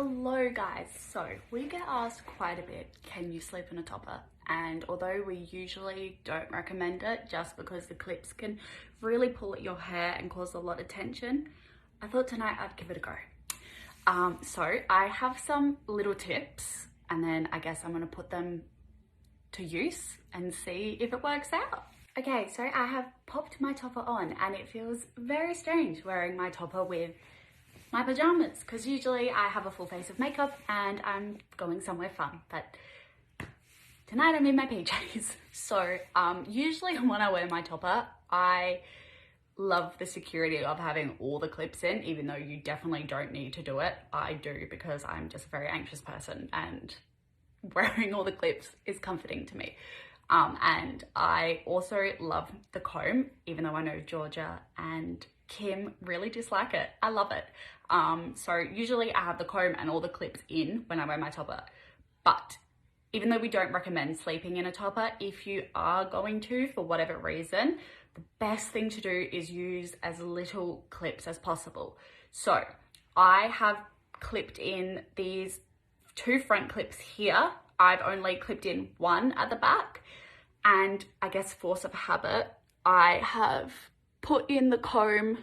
Hello guys, so we get asked quite a bit, can you sleep in a topper? And although we usually don't recommend it just because the clips can really pull at your hair and cause a lot of tension, I thought tonight I'd give it a go. So I have some little tips and then I guess I'm gonna put them to use and see if it works out. Okay, so I have popped my topper on and it feels very strange wearing my topper with my pajamas, because usually I have a full face of makeup and I'm going somewhere fun, but tonight I'm in my PJs. So usually when I wear my topper, I love the security of having all the clips in, even though you definitely don't need to do it. I do, because I'm just a very anxious person and wearing all the clips is comforting to me. And I also love the comb, even though I know Georgia and Kim really dislike it. I love it. So usually I have the comb and all the clips in when I wear my topper. But even though we don't recommend sleeping in a topper, if you are going to, for whatever reason, the best thing to do is use as little clips as possible. So I have clipped in these two front clips here. I've only clipped in one at the back, and I guess force of habit, I have put in the comb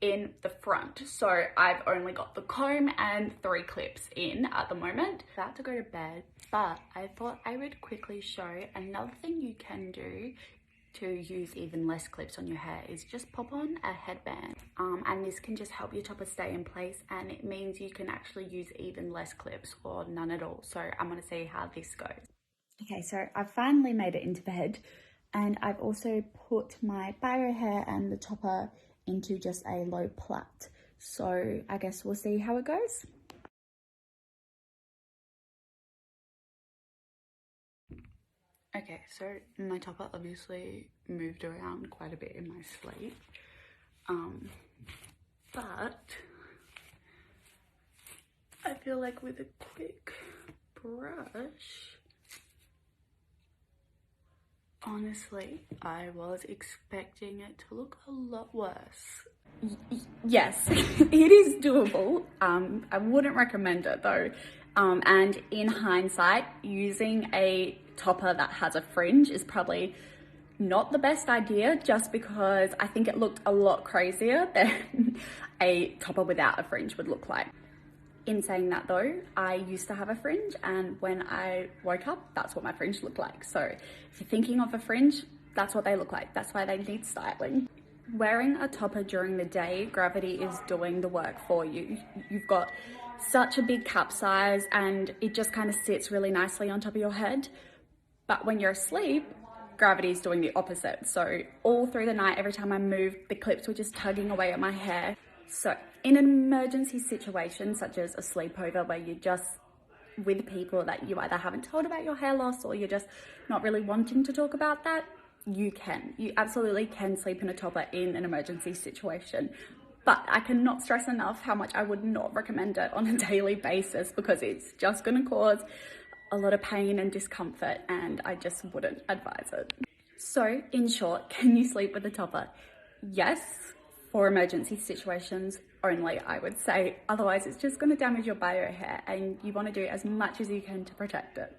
in the front. So I've only got the comb and 3 clips in at the moment. About to go to bed, but I thought I would quickly show another thing you can do to use even less clips on your hair is just pop on a headband. And this can just help your topper stay in place, and it means you can actually use even less clips or none at all. So I'm gonna see how this goes. Okay, so I've finally made it into bed, and I've also put my bio hair and the topper into just a low plait. So I guess we'll see how it goes. Okay, so my topper obviously moved around quite a bit in my sleep. But I feel like with a quick brush, honestly, I was expecting it to look a lot worse. Yes, it is doable. I wouldn't recommend it though. And in hindsight, using a topper that has a fringe is probably not the best idea, just because I think it looked a lot crazier than a topper without a fringe would look like. In saying that though, I used to have a fringe, and when I woke up, that's what my fringe looked like. So if you're thinking of a fringe, that's what they look like. That's why they need styling. Wearing a topper during the day, gravity is doing the work for you. You've got such a big cap size and it just kind of sits really nicely on top of your head. But when you're asleep, gravity is doing the opposite. So all through the night, every time I moved, the clips were just tugging away at my hair. So in an emergency situation, such as a sleepover where you're just with people that you either haven't told about your hair loss or you're just not really wanting to talk about that, you absolutely can sleep in a topper in an emergency situation. But I cannot stress enough how much I would not recommend it on a daily basis, because it's just going to cause a lot of pain and discomfort, and I just wouldn't advise it. So in short, can you sleep with a topper? Yes, for emergency situations only, I would say. Otherwise, it's just going to damage your bio hair, and you want to do as much as you can to protect it.